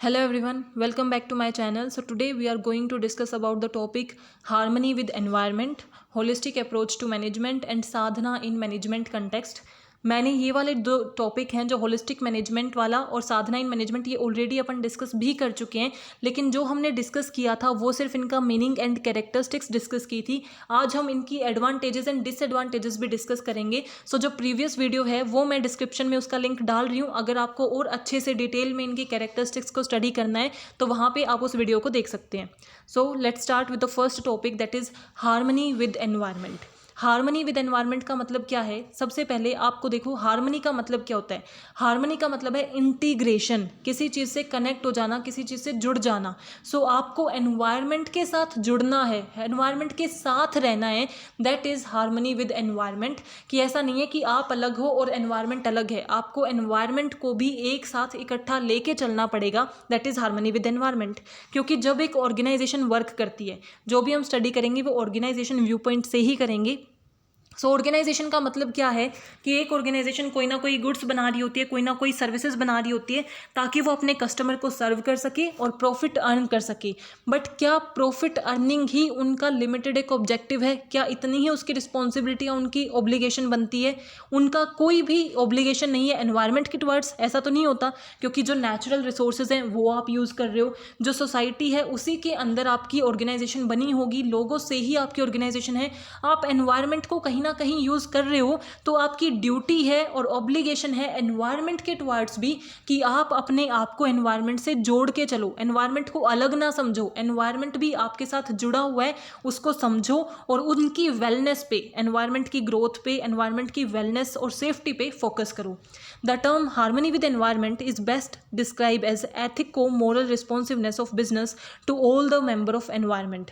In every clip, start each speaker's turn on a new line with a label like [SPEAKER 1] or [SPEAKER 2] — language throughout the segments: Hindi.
[SPEAKER 1] Hello everyone, welcome back to my channel. So today we are going to discuss about the topic harmony with environment, holistic approach to management and sadhana in management context. मैंने ये वाले दो टॉपिक हैं जो होलिस्टिक मैनेजमेंट वाला और साधना इन मैनेजमेंट ये ऑलरेडी अपन डिस्कस भी कर चुके हैं, लेकिन जो हमने डिस्कस किया था वो सिर्फ इनका मीनिंग एंड कैरेक्टरिस्टिक्स डिस्कस की थी. आज हम इनकी एडवांटेजेस एंड डिसएडवांटेजेस भी डिस्कस करेंगे. सो जो प्रीवियस वीडियो है वो मैं डिस्क्रिप्शन में उसका लिंक डाल रही हूँ. अगर आपको और अच्छे से डिटेल में इनकी कैरेक्टरिस्टिक्स को स्टडी करना है तो वहाँ पर आप उस वीडियो को देख सकते हैं. So let's start with the first topic, that is harmony with environment. Harmony with environment का मतलब क्या है? सबसे पहले आपको देखो हार्मनी का मतलब क्या होता है. हार्मनी का मतलब है इंटीग्रेशन, किसी चीज़ से कनेक्ट हो जाना, किसी चीज़ से जुड़ जाना. सो आपको एनवायरनमेंट के साथ जुड़ना है, एनवायरनमेंट के साथ रहना है. That is harmony with environment. कि ऐसा नहीं है कि आप अलग हो और एनवायरनमेंट अलग है, आपको एनवायरनमेंट को भी एक साथ इकट्ठा लेके चलना पड़ेगा. That is harmony with environment. क्योंकि जब एक ऑर्गेनाइजेशन वर्क करती है, जो भी हम स्टडी करेंगे वो ऑर्गेनाइजेशन व्यू पॉइंट से ही करेंगे. सो ऑर्गेनाइजेशन का मतलब क्या है कि एक ऑर्गेनाइजेशन कोई ना कोई गुड्स बना रही होती है, कोई ना कोई सर्विसेज बना रही होती है ताकि वो अपने कस्टमर को सर्व कर सके और प्रॉफिट अर्न कर सके. बट क्या प्रॉफिट अर्निंग ही उनका लिमिटेड एक ऑब्जेक्टिव है? क्या इतनी ही उसकी रिस्पॉन्सिबिलिटी या उनकी ऑब्लिगेशन बनती है? उनका कोई भी ऑब्लिगेशन नहीं है एनवायरनमेंट के टुवर्ड्स. ऐसा तो नहीं होता, क्योंकि जो नेचुरल रिसोर्सेज हैं वो आप यूज़ कर रहे हो, जो सोसाइटी है उसी के अंदर आपकी ऑर्गेनाइजेशन बनी होगी, लोगों से ही आपकी ऑर्गेनाइजेशन है. आप एनवायरनमेंट को कहीं ना कहीं यूज़ कर रहे हो तो आपकी ड्यूटी है और ऑब्लिगेशन है एनवायरनमेंट के टुवर्ड्स भी कि आप अपने आप को एनवायरनमेंट से जोड़ के चलो. एनवायरनमेंट को अलग ना समझो, एनवायरनमेंट भी आपके साथ जुड़ा हुआ है, उसको समझो और उनकी वेलनेस पे, एनवायरनमेंट की ग्रोथ पे, एनवायरनमेंट की वेलनेस और सेफ्टी पे फोकस करो. The term harmony with environment is best describe as ethico moral responsiveness of business to all the member of environment.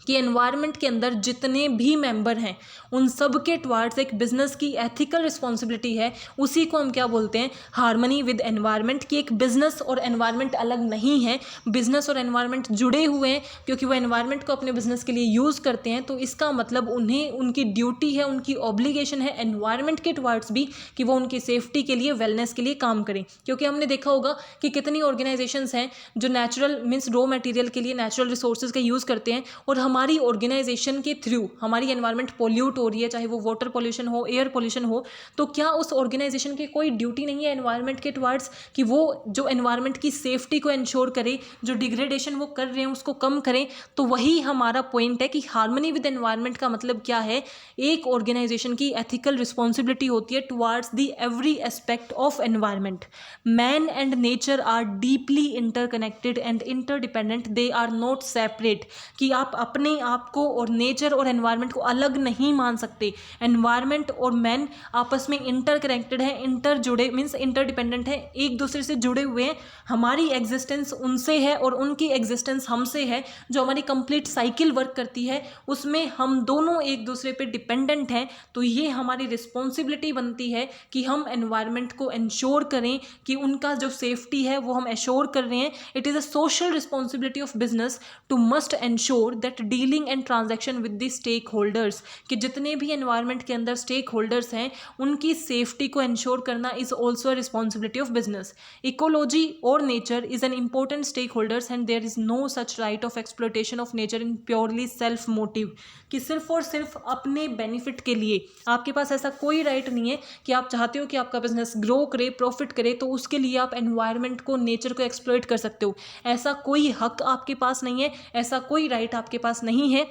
[SPEAKER 1] कि एनवायरनमेंट के अंदर जितने भी मेंबर हैं उन सब के टुवर्ड्स एक बिजनेस की एथिकल रिस्पॉन्सिबिलिटी है. उसी को हम क्या बोलते हैं? Harmony with environment. कि एक बिजनेस और एनवायरनमेंट अलग नहीं है, बिजनेस और एनवायरनमेंट जुड़े हुए हैं, क्योंकि वो एनवायरनमेंट को अपने बिजनेस के लिए यूज़ करते हैं. तो इसका मतलब उन्हें उनकी ड्यूटी है, उनकी ऑब्लिगेशन है एनवायरनमेंट के टुवर्ड्स भी कि वो उनकी सेफ्टी के लिए, वेलनेस के लिए काम करें. क्योंकि हमने देखा होगा कि कितनी ऑर्गेनाइजेशंस हैं जो नेचुरल मीन्स रॉ मटेरियल के लिए नेचुरल रिसोर्सेज का यूज़ करते हैं और हमारी ऑर्गेनाइजेशन के थ्रू हमारी एनवायरनमेंट पोल्यूट हो रही है, चाहे वो वाटर पोल्यूशन हो, एयर पोल्यूशन हो. तो क्या उस ऑर्गेनाइजेशन की कोई ड्यूटी नहीं है एनवायरनमेंट के टुवर्ड्स कि वो जो एनवायरनमेंट की सेफ्टी को इंश्योर करे, जो डिग्रेडेशन वो कर रहे हैं उसको कम करें? तो वही हमारा पॉइंट है कि हार्मनी विद एनवायरनमेंट का मतलब क्या है. एक ऑर्गेनाइजेशन की एथिकल रिस्पॉन्सिबिलिटी होती है towards the every aspect of environment. Man and nature are deeply interconnected and interdependent, they are not separate. कि आप अपने आपको और नेचर और एनवायरनमेंट को अलग नहीं मान सकते. एनवायरनमेंट और मैन आपस में इंटरकनेक्टेड है, इंटर जुड़े मीन्स इंटरडिपेंडेंट है, एक दूसरे से जुड़े हुए हैं. हमारी एग्जिस्टेंस उनसे है और उनकी एग्जिस्टेंस हमसे है. जो हमारी कंप्लीट साइकिल वर्क करती है उसमें हम दोनों एक दूसरे पे डिपेंडेंट हैं. तो ये हमारी रिस्पॉन्सिबिलिटी बनती है कि हम एनवायरनमेंट को इंश्योर करें कि उनका जो सेफ्टी है वो हम एश्योर कर रहे हैं. It is a social responsibility of business to must ensure that dealing and transaction with the stakeholders. कि जितने भी एनवायरनमेंट के अंदर स्टेक होल्डर्स हैं उनकी सेफ्टी को इंश्योर करना is also a responsibility of business. Ecology और nature is an important stake holders and there is no such right of exploitation of nature in purely self motive. कि सिर्फ और सिर्फ अपने बेनिफिट के लिए आपके पास ऐसा कोई राइट नहीं है कि आप चाहते हो कि आपका बिजनेस ग्रो करे, प्रॉफिट करे, तो उसके लिए आप एनवायरनमेंट को, नेचर को एक्सप्लॉइट कर सकते हो. ऐसा कोई हक आपके पास नहीं है, ऐसा कोई राइट आपके पास नहीं है.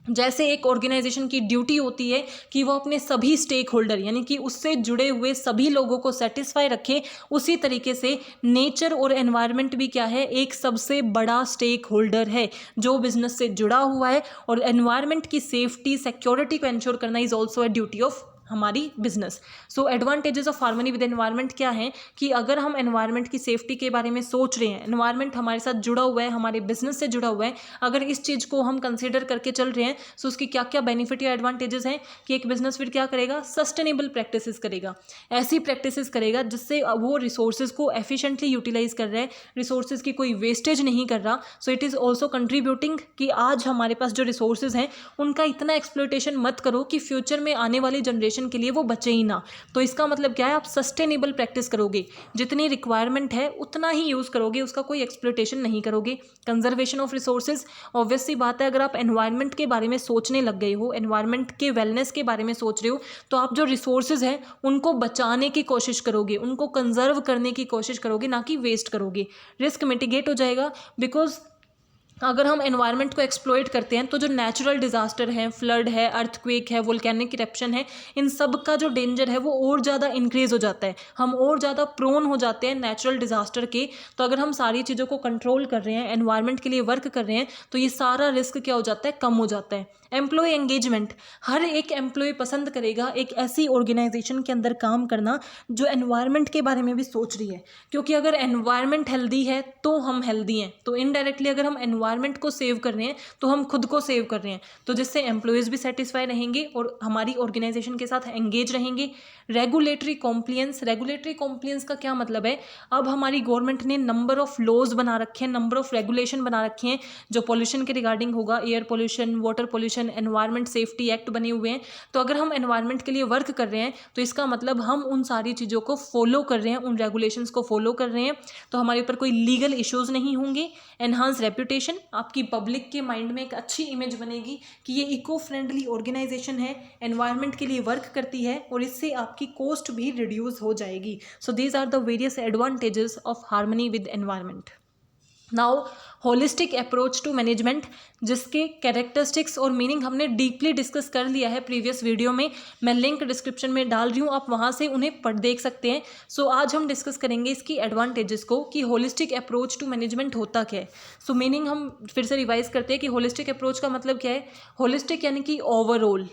[SPEAKER 1] जैसे एक ऑर्गेनाइजेशन की ड्यूटी होती है कि वो अपने सभी स्टेक होल्डर यानी कि उससे जुड़े हुए सभी लोगों को सेटिस्फाई रखे, उसी तरीके से नेचर और एनवायरनमेंट भी क्या है? एक सबसे बड़ा स्टेक होल्डर है जो बिजनेस से जुड़ा हुआ है. और एनवायरनमेंट की सेफ्टी, सिक्योरिटी को इंश्योर करना is also a duty of हमारी business. So advantages of harmony with environment क्या है? कि अगर हम एनवायरनमेंट की सेफ्टी के बारे में सोच रहे हैं, एनवायरनमेंट हमारे साथ जुड़ा हुआ है, हमारे बिजनेस से जुड़ा हुआ है, अगर इस चीज़ को हम कंसिडर करके चल रहे हैं तो उसकी क्या क्या बेनिफिट या एडवांटेजेस हैं? कि एक बिजनेस फिर क्या करेगा? सस्टेनेबल प्रैक्टिसेस करेगा. ऐसी प्रैक्टिसेस करेगा जिससे वो रिसोर्सेज को एफिशिएंटली यूटिलाइज कर रहा है, रिसोर्सेज की कोई वेस्टेज नहीं कर रहा. So it is also contributing कि आज हमारे पास जो रिसोर्सेज हैं उनका इतना एक्सप्लोइटेशन मत करो कि फ्यूचर में आने वाली जनरेशन ऑर्गेनाइजेशन के लिए वो बचे ही ना। तो इसका मतलब क्या है, आप सस्टेनेबल प्रैक्टिस करोगे, जितनी रिक्वायरमेंट है उतना ही यूज़ करोगे, उसका कोई एक्सप्लॉयटेशन नहीं करोगे। कंजर्वेशन ऑफ रिसोर्सेज, ऑब्वियस सी बात है, अगर आप एनवायरनमेंट के बारे में सोचने लग गए हो, एनवायरनमेंट के वेलनेस के बारे में सोच रहे हो, तो आप जो रिसोर्सेज हैं उनको बचाने की कोशिश करोगे, उनको कंजर्व करने की कोशिश करोगे, ना कि वेस्ट करोगे। रिस्क मिटिगेट हो जाएगा, बिकॉज अगर हम एनवायरनमेंट को एक्सप्लॉइट करते हैं तो जो नेचुरल डिजास्टर है, फ्लड है, अर्थक्वेक है, वोल्केनिक इरप्शन है, इन सब का जो डेंजर है वो और ज़्यादा इंक्रीज हो जाता है, हम और ज़्यादा प्रोन हो जाते हैं नेचुरल डिजास्टर के। तो अगर हम सारी चीज़ों को कंट्रोल कर रहे हैं, एनवायरनमेंट के लिए वर्क कर रहे हैं, तो ये सारा रिस्क क्या हो जाता है, कम हो जाता है। एम्प्लॉय एंगेजमेंट, हर एक एम्प्लॉय पसंद करेगा एक ऐसी ऑर्गेनाइजेशन के अंदर काम करना जो एनवायरनमेंट के बारे में भी सोच रही है, क्योंकि अगर एनवायरनमेंट हेल्दी है तो हम हेल्दी हैं, तो इनडायरेक्टली अगर हम एनवायरनमेंट को सेव कर रहे हैं तो हम खुद को सेव कर रहे हैं, तो जिससे एम्प्लॉयज़ भी सेटिस्फाई रहेंगे और हमारी ऑर्गेनाइजेशन के साथ एंगेज रहेंगे। रेगुलेटरी कॉम्प्लियंस, रेगुलेटरी कॉम्प्लियंस का क्या मतलब है, अब हमारी गवर्नमेंट ने नंबर ऑफ लॉज बना रखे हैं, नंबर ऑफ रेगुलेशन बना रखे हैं, जो पॉल्यूशन के रिगार्डिंग होगा, air pollution, water pollution, environment safety act बने हुए हैं। तो अगर हम एनवायरनमेंट के लिए वर्क कर रहे हैं तो इसका मतलब हम उन सारी चीज़ों को फॉलो कर रहे हैं, उन रेगुलेशंस को फॉलो कर रहे हैं, तो हमारे ऊपर कोई लीगल इश्यूज नहीं होंगे। एनहांस रेपुटेशन, आपकी पब्लिक के माइंड में एक अच्छी इमेज बनेगी कि ये इको फ्रेंडली ऑर्गेनाइजेशन है, एनवायरनमेंट के लिए वर्क करती है, और इससे आपकी कॉस्ट भी रिड्यूस हो जाएगी। So these are the various advantages of harmony with environment. Now holistic approach to management, जिसके कैरेक्टरिस्टिक्स और मीनिंग हमने डीपली डिस्कस कर लिया है प्रीवियस वीडियो में, मैं लिंक डिस्क्रिप्शन में डाल रही हूँ, आप वहाँ से उन्हें पढ़ देख सकते हैं। सो आज हम डिस्कस करेंगे इसकी एडवांटेजेस को, कि होलिस्टिक अप्रोच टू मैनेजमेंट होता क्या है। सो मीनिंग हम फिर से रिवाइज करते हैं कि होलिस्टिक अप्रोच का मतलब क्या है। होलिस्टिक यानी कि ओवरऑल,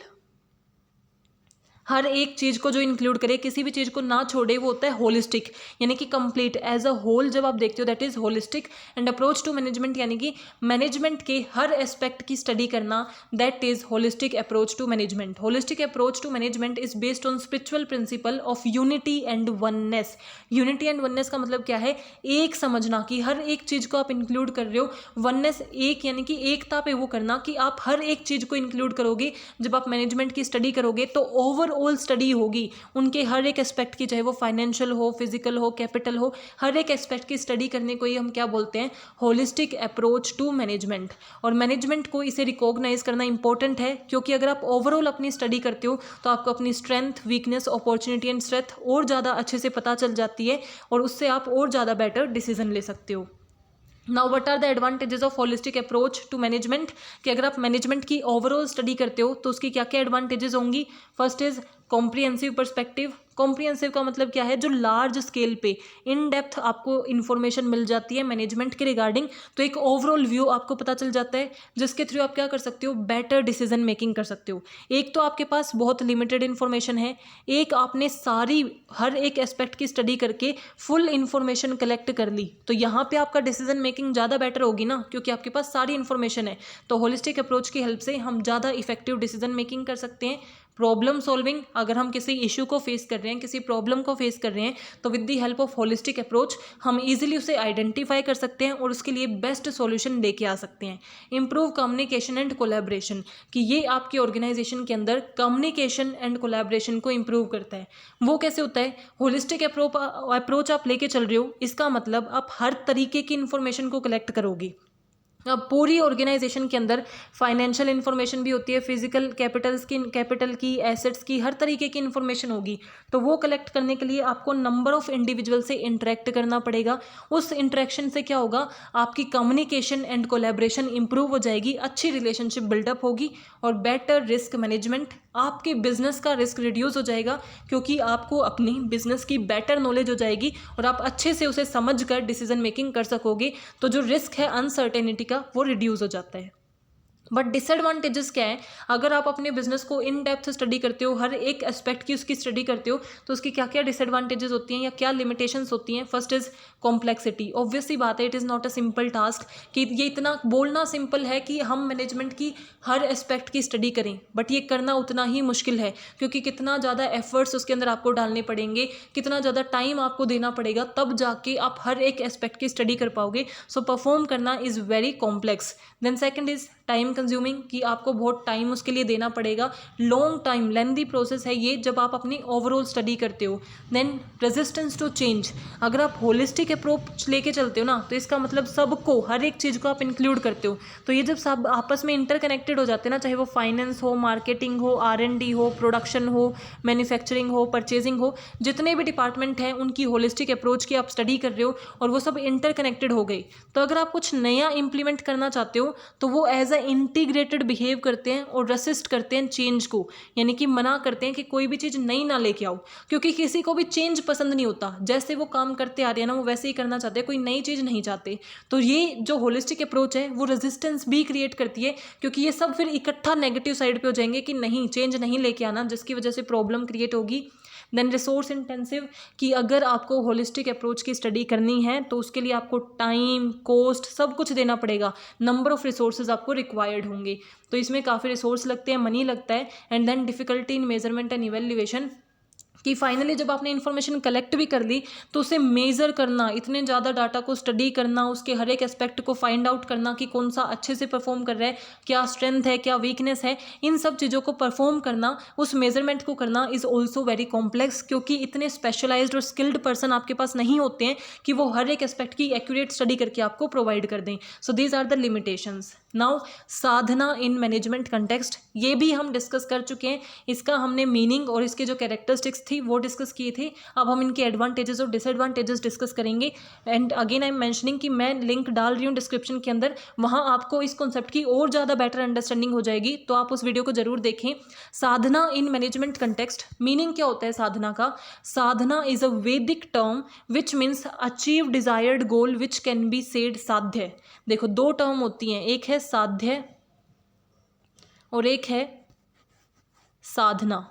[SPEAKER 1] हर एक चीज़ को जो इंक्लूड करे, किसी भी चीज़ को ना छोड़े, वो होता है होलिस्टिक, यानी कि कंप्लीट एज अ होल जब आप देखते हो, that is holistic. And approach to management यानी कि मैनेजमेंट के हर एस्पेक्ट की स्टडी करना, that is holistic approach to management. Holistic approach to management is based on spiritual principle of unity and oneness. Unity and oneness का मतलब क्या है, एक समझना कि हर एक चीज़ को आप इंक्लूड कर रहे हो, वननेस एक यानी कि एकता पे वो करना कि आप हर एक चीज़ को इंक्लूड करोगे। जब आप मैनेजमेंट की स्टडी करोगे तो ओवरऑल स्टडी होगी उनके हर एक एस्पेक्ट की, चाहे वो फाइनेंशियल हो, फिजिकल हो, कैपिटल हो, हर एक एस्पेक्ट की स्टडी करने को ही हम क्या बोलते हैं, होलिस्टिक अप्रोच टू मैनेजमेंट। और मैनेजमेंट को इसे रिकॉग्नाइज करना इंपॉर्टेंट है, क्योंकि अगर आप ओवरऑल अपनी स्टडी करते हो तो आपको अपनी strength, weakness, opportunity and strength और ज़्यादा अच्छे से पता चल जाती है, और उससे आप और ज़्यादा बेटर डिसीजन ले सकते हो। Now what are the advantages of holistic approach to management, कि अगर आप मैनेजमेंट की ओवरऑल स्टडी करते हो तो उसकी क्या क्या एडवांटेजेस होंगी। First is comprehensive perspective. Comprehensive का मतलब क्या है, जो लार्ज स्केल पे इन डेप्थ आपको इन्फॉर्मेशन मिल जाती है मैनेजमेंट के रिगार्डिंग, तो एक ओवरऑल व्यू आपको पता चल जाता है, जिसके थ्रू आप क्या कर सकते हो, बेटर डिसीजन मेकिंग कर सकते हो। एक तो आपके पास बहुत लिमिटेड इन्फॉर्मेशन है, एक आपने सारी हर एक एस्पेक्ट की स्टडी करके फुल इन्फॉर्मेशन कलेक्ट कर ली, तो यहाँ पे आपका डिसीजन मेकिंग ज़्यादा बेटर होगी ना, क्योंकि आपके पास सारी इन्फॉर्मेशन है। तो होलिस्टिक अप्रोच की हेल्प से हम ज़्यादा इफेक्टिव डिसीजन मेकिंग कर सकते हैं। प्रॉब्लम सॉल्विंग, अगर हम किसी इशू को फेस कर रहे हैं, किसी प्रॉब्लम को फेस कर रहे हैं, तो with the help of holistic approach हम इजीली उसे आइडेंटिफाई कर सकते हैं और उसके लिए बेस्ट सॉल्यूशन लेके आ सकते हैं। इंप्रूव कम्युनिकेशन एंड कोलैबोरेशन, कि ये आपकी ऑर्गेनाइजेशन के अंदर कम्युनिकेशन एंड कोलैबोरेशन को इंप्रूव करता है। वो कैसे होता है, होलिस्टिक अप्रोच आप लेके चल रहे हो, इसका मतलब आप हर तरीके की इंफॉर्मेशन को कलेक्ट करोगे। अब पूरी ऑर्गेनाइजेशन के अंदर फाइनेंशियल इन्फॉर्मेशन भी होती है, फिजिकल कैपिटल की, एसेट्स की, हर तरीके की इन्फॉर्मेशन होगी, तो वो कलेक्ट करने के लिए आपको नंबर ऑफ इंडिविजुअल से इंटरेक्ट करना पड़ेगा। उस इंटरेक्शन से क्या होगा, आपकी कम्युनिकेशन एंड कोलैबोरेशन इंप्रूव हो जाएगी, अच्छी रिलेशनशिप बिल्डअप होगी, और बेटर रिस्क मैनेजमेंट, आपके बिजनेस का रिस्क रिड्यूस हो जाएगा, क्योंकि आपको अपनी बिजनेस की बेटर नॉलेज हो जाएगी और आप अच्छे से उसे समझ कर डिसीजन मेकिंग कर सकोगे। तो जो रिस्क है अनसर्टेनिटी का, वो रिड्यूस हो जाता है। बट डिसएडवांटेजेस क्या है, अगर आप अपने बिजनेस को इन डेप्थ स्टडी करते हो, हर एक एस्पेक्ट की उसकी स्टडी करते हो, तो उसकी क्या क्या डिसएडवांटेजेस होती हैं या क्या लिमिटेशंस होती हैं। First is complexity. ऑब्वियसली बात है, it is not a simple task, कि ये इतना बोलना सिंपल है कि हम मैनेजमेंट की हर एस्पेक्ट की स्टडी करें, बट ये करना उतना ही मुश्किल है, क्योंकि कितना ज़्यादा एफर्ट्स उसके अंदर आपको डालने पड़ेंगे, कितना ज़्यादा टाइम आपको देना पड़ेगा, तब जाके आप हर एक एस्पेक्ट की स्टडी कर पाओगे। सो परफॉर्म करना is very complex. Then second is time consuming कि आपको बहुत टाइम उसके लिए देना पड़ेगा, लॉन्ग टाइम लेंदी प्रोसेस है ये जब आप अपनी ओवरऑल स्टडी करते हो। देन रेजिस्टेंस टू चेंज, अगर आप होलिस्टिक अप्रोच लेके चलते हो ना तो इसका मतलब सबको, हर एक चीज़ को आप इंक्लूड करते हो। तो ये जब सब आपस में इंटरकनेक्टेड हो जाते हैं ना, चाहे वो फाइनेंस हो, मार्केटिंग हो, R&D हो, प्रोडक्शन हो, मैन्युफैक्चरिंग हो, परचेजिंग हो, जितने भी डिपार्टमेंट हैं उनकी होलिस्टिक अप्रोच की आप स्टडी कर रहे हो और वो सब इंटरकनेक्टेड हो गई। तो अगर आप कुछ नया इंप्लीमेंट करना चाहते हो तो वो एज अ इंटीग्रेटेड बिहेव करते हैं और रेसिस्ट करते हैं चेंज को, यानी कि मना करते हैं कि कोई भी चीज़ नई ना लेके आओ, क्योंकि किसी को भी चेंज पसंद नहीं होता। जैसे वो काम करते आ रहे हैं ना वो वैसे ही करना चाहते हैं, कोई नई चीज़ नहीं चाहते। तो ये जो होलिस्टिक अप्रोच है वो रेजिस्टेंस भी क्रिएट करती है, क्योंकि ये सब फिर इकट्ठा नेगेटिव साइड पे हो जाएंगे कि नहीं, चेंज नहीं लेके आना, जिसकी वजह से प्रॉब्लम क्रिएट होगी। देन रिसोर्स इंटेंसिव, कि अगर आपको होलिस्टिक अप्रोच की स्टडी करनी है तो उसके लिए आपको टाइम, कॉस्ट, सब कुछ देना पड़ेगा, नंबर ऑफ रिसोर्सेज आपको रिक्वायर्ड होंगे। तो इसमें काफ़ी रिसोर्स लगते हैं, मनी लगता है। And then difficulty in measurement and evaluation, कि फाइनली जब आपने इन्फॉर्मेशन कलेक्ट भी कर ली तो उसे मेज़र करना, इतने ज़्यादा डाटा को स्टडी करना, उसके हर एक एस्पेक्ट को फाइंड आउट करना कि कौन सा अच्छे से परफॉर्म कर रहा है, क्या स्ट्रेंथ है, क्या वीकनेस है, इन सब चीज़ों को परफॉर्म करना, उस मेजरमेंट को करना इज़ ऑल्सो वेरी कॉम्प्लेक्स, क्योंकि इतने स्पेशलाइज्ड और स्किल्ड पर्सन आपके पास नहीं होते हैं कि वो हर एक एस्पेक्ट की एक्यूरेट स्टडी करके आपको प्रोवाइड कर दें। So these are the limitations. Now sadhana in management context, ये भी हम डिस्कस कर चुके हैं। इसका हमने मीनिंग और इसके जो कैरेक्टरिस्टिक्स थी वो डिस्कस किए थे। अब हम इनके एडवांटेजेस और डिसएडवांटेजेस डिस्कस करेंगे। And again I am mentioning कि मैं लिंक डाल रही हूँ डिस्क्रिप्शन के अंदर, वहाँ आपको इस कॉन्सेप्ट की और ज़्यादा बेटर अंडरस्टैंडिंग हो जाएगी, तो आप उस वीडियो को जरूर देखें। साधना इन मैनेजमेंट कंटेक्स्ट, मीनिंग क्या होता है साधना का? साधना इज अ वैदिक term which means achieve desired goal which can be said साध्य। देखो, दो टर्म होती हैं, एक है साध्य और एक है साधना।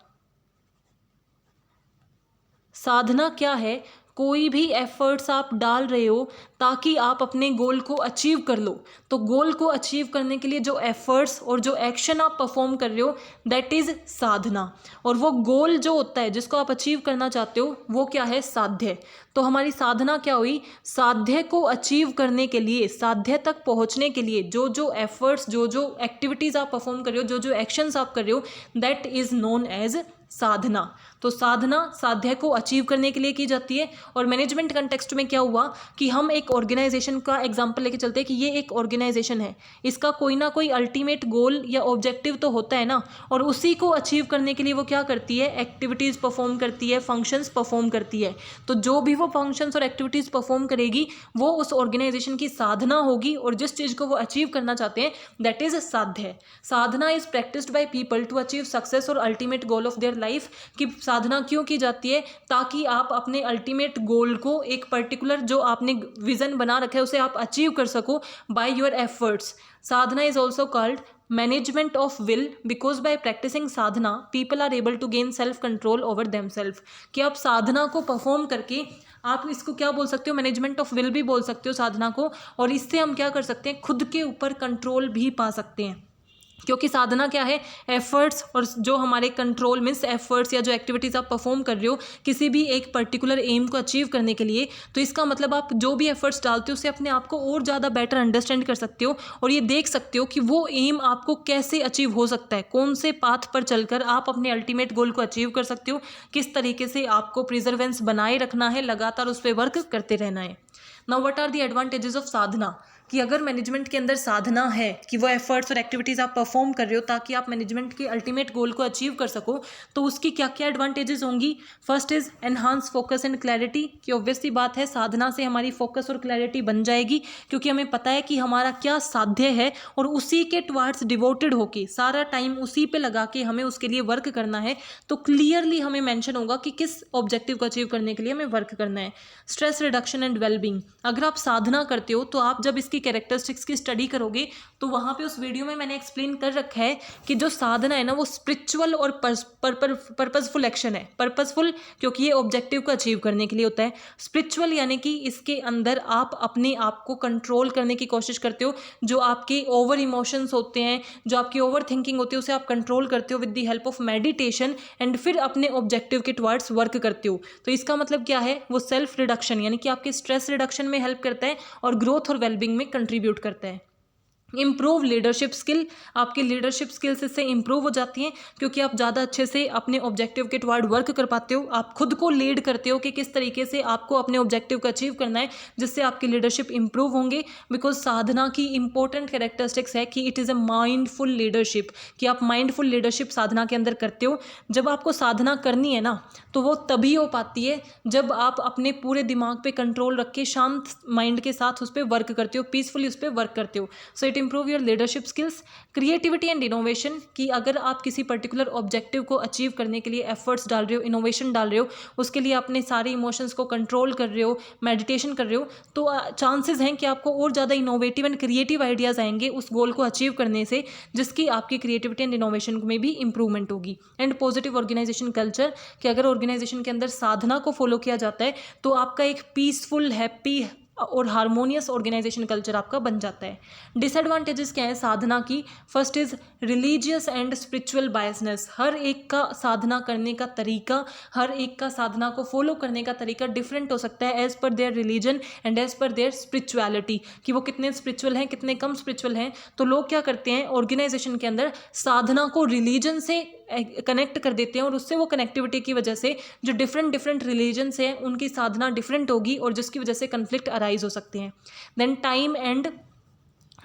[SPEAKER 1] साधना क्या है? कोई भी एफर्ट्स आप डाल रहे हो ताकि आप अपने गोल को अचीव कर लो। तो गोल को अचीव करने के लिए जो एफर्ट्स और जो एक्शन आप परफॉर्म कर रहे हो, दैट इज साधना। और वो गोल जो होता है जिसको आप अचीव करना चाहते हो वो क्या है? साध्य। तो हमारी साधना क्या हुई? साध्य को अचीव करने के लिए, साध्य तक पहुंचने के लिए जो जो एफर्ट्स, जो जो एक्टिविटीज़ आप परफॉर्म कर रहे हो, जो जो एक्शंस आप कर रहे हो, दैट इज नोन एज साधना। तो साधना साध्य को अचीव करने के लिए की जाती है। और मैनेजमेंट कंटेक्स्ट में क्या हुआ कि हम एक ऑर्गेनाइजेशन का एग्जांपल लेके चलते हैं कि ये एक ऑर्गेनाइजेशन है, इसका कोई ना कोई अल्टीमेट गोल या ऑब्जेक्टिव तो होता है ना, और उसी को अचीव करने के लिए वो क्या करती है? एक्टिविटीज़ परफॉर्म करती है, फंक्शंस परफॉर्म करती है। तो जो भी वो फंक्शंस और एक्टिविटीज़ परफॉर्म करेगी वो उस ऑर्गेनाइजेशन की साधना होगी, और जिस चीज़ को वो अचीव करना चाहते हैं that is sadhya. Sadhana is practised by people to achieve success और ultimate goal of their life. कि साधना क्यों की जाती है? ताकि आप अपने अल्टीमेट गोल को, एक पर्टिकुलर जो आपने विजन बना रखा है, उसे आप अचीव कर सको by your efforts. Sadhana is also called management of will because by practicing sadhana people are able to gain self control over them self. कि आप साधना को परफॉर्म करके, आप इसको क्या बोल सकते हो? मैनेजमेंट ऑफ विल भी बोल सकते हो साधना को। और इससे हम क्या कर सकते हैं? खुद के ऊपर कंट्रोल भी पा सकते हैं, क्योंकि साधना क्या है? एफर्ट्स, और जो हमारे कंट्रोल मीन्स एफर्ट्स या जो एक्टिविटीज़ आप परफॉर्म कर रहे हो किसी भी एक पर्टिकुलर एम को अचीव करने के लिए, तो इसका मतलब आप जो भी एफर्ट्स डालते हो उससे अपने आप को और ज़्यादा बेटर अंडरस्टैंड कर सकते हो, और ये देख सकते हो कि वो एम आपको कैसे अचीव हो सकता है, कौन से पाथ पर चलकर आप अपने अल्टीमेट गोल को अचीव कर सकते हो, किस तरीके से आपको प्रिजर्वेंस बनाए रखना है, लगातार उस पर वर्क करते रहना है। Now what are the advantages of sadhana? कि अगर मैनेजमेंट के अंदर साधना है कि वो एफर्ट्स और एक्टिविटीज़ आप परफॉर्म कर रहे हो ताकि आप मैनेजमेंट के अल्टीमेट गोल को अचीव कर सको, तो उसकी क्या क्या एडवांटेजेस होंगी? First is enhance focus and clarity. कि ऑब्वियसली बात है, साधना से हमारी फोकस और क्लैरिटी बन जाएगी, क्योंकि हमें पता है कि हमारा क्या साध्य है और उसी के टुवार्ड्स डिवोटेड होके सारा टाइम उसी पे लगा के हमें उसके लिए वर्क करना है। तो क्लियरली हमें मेंशन होगा कि किस ऑब्जेक्टिव को अचीव करने के लिए हमें वर्क करना है। स्ट्रेस रिडक्शन एंड वेलबींग, अगर आप साधना करते हो तो आप जब इसकी कैरेक्टरिस्टिक्स की स्टडी करोगे तो वहाँ पे उस वीडियो में मैंने एक्सप्लेन कर रखा है कि जो साधना है ना वो स्पिरिचुअल और पर्पसफुल एक्शन है। पर्पसफुल क्योंकि ये ऑब्जेक्टिव को अचीव करने के लिए होता है। स्पिरिचुअल यानी कि इसके अंदर आप अपने आप को कंट्रोल करने की कोशिश करते हो, जो आपके ओवर इमोशंस होते हैं, जो आपकी ओवर थिंकिंग होती है, उसे आप कंट्रोल करते हो with the help of meditation, and फिर अपने ऑब्जेक्टिव के टुवर्ड्स वर्क करते हो। तो इसका मतलब क्या है? वो सेल्फ रिडक्शन यानी कि आपके स्ट्रेस रिडक्शन में हेल्प करता है और ग्रोथ और वेलबींग में कंट्रीब्यूट करता है। इम्प्रूव लीडरशिप स्किल, आपकी लीडरशिप स्किल्स इससे इम्प्रूव हो जाती हैं क्योंकि आप ज़्यादा अच्छे से अपने ऑब्जेक्टिव के टुवर्ड वर्क कर पाते हो, आप खुद को लीड करते हो कि किस तरीके से आपको अपने ऑब्जेक्टिव को अचीव करना है, जिससे आपकी लीडरशिप इम्प्रूव होंगे। बिकॉज साधना की इंपॉर्टेंट कैरेक्टरिस्टिक्स है कि it is a mindful leadership, कि आप माइंडफुल लीडरशिप साधना के अंदर करते हो। जब आपको साधना करनी है ना, तो वो तभी हो पाती है जब आप अपने पूरे दिमाग पे कंट्रोल रख के शांत माइंड के साथ उस पर वर्क करते हो, पीसफुली उस पर वर्क करते हो। So it improve your leadership skills. Creativity and innovation, कि अगर आप किसी पर्टिकुलर ऑब्जेक्टिव को अचीव करने के लिए एफर्ट्स डाल रहे हो, इनोवेशन डाल रहे हो, उसके लिए अपने सारे इमोशंस को कंट्रोल कर रहे हो, मेडिटेशन कर रहे हो, तो चांसेस हैं कि आपको और ज़्यादा इनोवेटिव एंड क्रिएटिव आइडियाज़ आएंगे उस गोल को अचीव करने से, जिसकी आपकी क्रिएटिविटी एंड इनोवेशन में भी इंप्रूवमेंट होगी। एंड पॉजिटिव ऑर्गेनाइजेशन कल्चर, कि अगर ऑर्गेनाइजेशन के अंदर साधना को फॉलो किया जाता है तो आपका एक पीसफुल, हैप्पी और हारमोनियस ऑर्गेनाइजेशन कल्चर आपका बन जाता है। डिसएडवांटेजेस क्या है साधना की? First is religious and spiritual biasness. हर एक का साधना करने का तरीका, हर एक का साधना को फॉलो करने का तरीका डिफरेंट हो सकता है as per their religion and as per their spirituality, कि वो कितने स्पिरिचुअल हैं, कितने कम स्पिरिचुअल हैं। तो लोग क्या करते हैं ऑर्गेनाइजेशन के अंदर, साधना को रिलीजन से कनेक्ट कर देते हैं और उससे वो कनेक्टिविटी की वजह से जो डिफरेंट डिफरेंट रिलीजन्स हैं उनकी साधना डिफरेंट होगी और जिसकी वजह से कन्फ्लिक्ट अराइज हो सकते हैं। देन टाइम एंड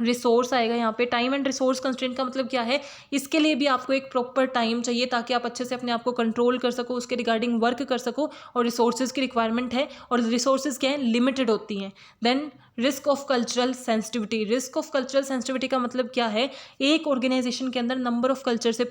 [SPEAKER 1] रिसोर्स आएगा यहाँ पे। टाइम एंड रिसोर्स कंस्ट्रेंट का मतलब क्या है? इसके लिए भी आपको एक प्रॉपर टाइम चाहिए ताकि आप अच्छे से अपने आप को कंट्रोल कर सको, उसके रिगार्डिंग वर्क कर सको, और रिसोर्सेज की रिक्वायरमेंट है और रिसोर्सेज क्या है? लिमिटेड होती हैं। Then risk of cultural sensitivity. Risk of cultural sensitivity का मतलब क्या है? एक ऑर्गेनाइजेशन के अंदर नंबर ऑफ कल्चर से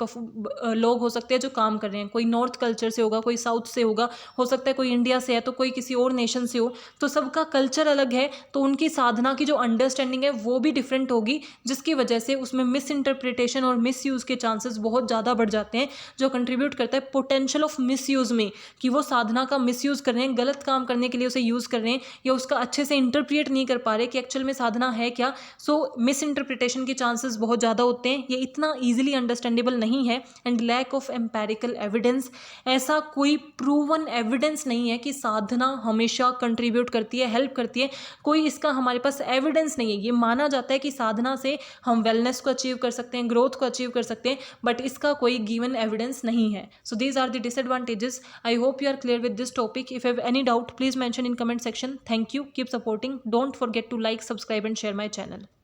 [SPEAKER 1] लोग हो सकते हैं जो काम कर रहे हैं, कोई नॉर्थ कल्चर से होगा, कोई साउथ से होगा, हो सकता है कोई इंडिया से है तो कोई किसी और नेशन से हो, तो सबका कल्चर अलग है, तो उनकी साधना की जो अंडरस्टैंडिंग है वो भी डिफरेंट होगी, जिसकी वजह से उसमें मिस इंटरप्रिटेशन और मिस यूज़ के चांसेस बहुत ज़्यादा बढ़ जाते हैं, जो कंट्रीब्यूट करता है पोटेंशियल ऑफ मिस यूज़ में, कि वो साधना का मिस यूज़ कर रहे हैं, गलत काम करने के लिए उसे यूज़ कर रहे हैं, या उसका अच्छे से इंटरप्रिएट नहीं कर पा रहे कि एक्चुअल में साधना है क्या। सो मिस इंटरप्रिटेशन के चांसेस बहुत ज़्यादा होते हैं, ये इतना ईजिली अंडरस्टैंडेबल नहीं है। And lack of empirical evidence, ऐसा कोई प्रूवन एविडेंस नहीं है कि साधना हमेशा कंट्रीब्यूट करती है, हेल्प करती है, कोई इसका हमारे पास एविडेंस नहीं है। ये माना जाता है कि साधना से हम वेलनेस को अचीव कर सकते हैं, ग्रोथ को अचीव कर सकते हैं, बट इसका कोई गिवन एविडेंस नहीं है। So these are the disadvantages. I hope you are clear with this topic. If you have any doubt, please mention in comment section. Thank you. Keep supporting. Don't forget to like, subscribe and share my channel.